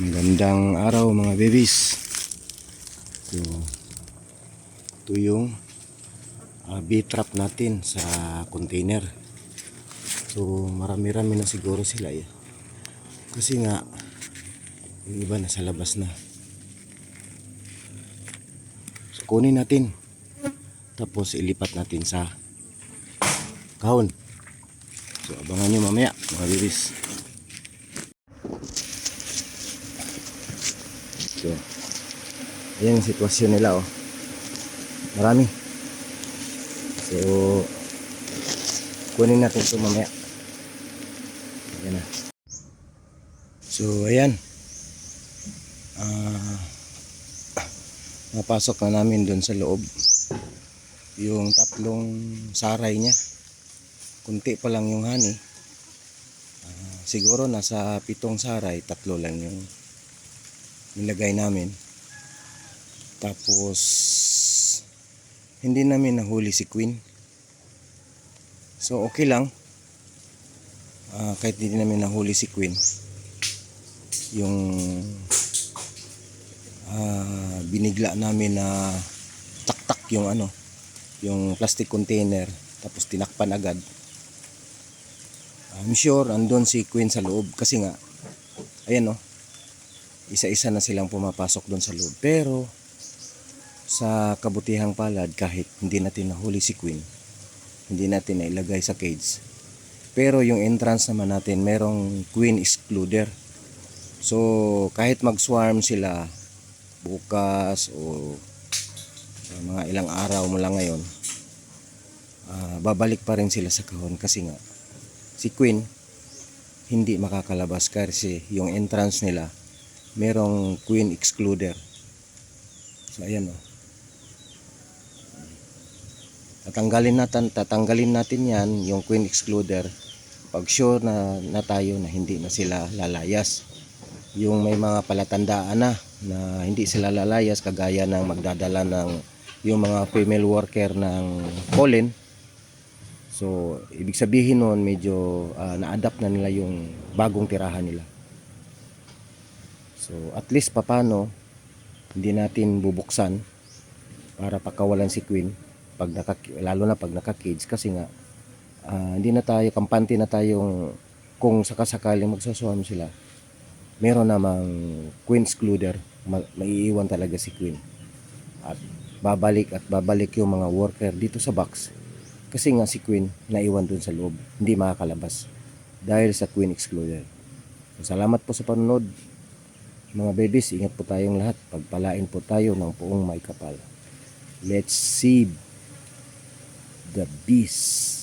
Magandang araw mga babies. So, ito yung bee trap natin sa container. So marami-rami na siguro sila kasi nga yung iba nasa labas na. So kunin natin, tapos ilipat natin sa kahon. So abangan nyo mamaya mga babies. So ayan yung sitwasyon nila marami. So kunin natin ito mamaya. Ayan na. So ayan, napasok na namin dun sa loob yung tatlong saray niya. Kunti pa lang yung honey. Siguro nasa 7 saray, 3 lang yung nilagay namin. Tapos hindi namin nahuli si Queen. So okay lang, kahit hindi namin nahuli si Queen. Yung binigla namin na taktak yung yung plastic container, tapos tinakpan agad. I'm sure andun si Queen sa loob kasi nga ayan isa-isa na silang pumapasok doon sa loob. Pero sa kabutihang palad, kahit hindi natin nahuli si Queen, hindi natin nailagay sa cage, pero yung entrance naman natin merong Queen excluder. So kahit mag-swarm sila bukas o mga ilang araw mula ngayon, babalik pa rin sila sa kahon kasi nga si Queen hindi makakalabas kasi yung entrance nila merong Queen excluder. So ayan tatanggalin natin yan, yung Queen excluder, pag sure na tayo na hindi na sila lalayas. Yung may mga palatandaan na hindi sila lalayas, kagaya ng magdadala ng yung mga female worker ng pollen. So ibig sabihin nun medyo na-adapt na nila yung bagong tirahan nila. So at least papano hindi natin bubuksan para pakawalan si Queen lalo na pag naka-cage, kasi nga hindi na tayo kampante na tayong kung sakasakaling magsaswarm sila, meron namang Queen excluder, maiiwan talaga si Queen at babalik yung mga worker dito sa box, kasi nga si Queen naiwan dun sa loob, hindi makakalabas dahil sa Queen excluder. So, salamat po sa panonood mga babies. Ingat po tayong lahat, pagpalain po tayo ng buong may kapal. Let's see the beast.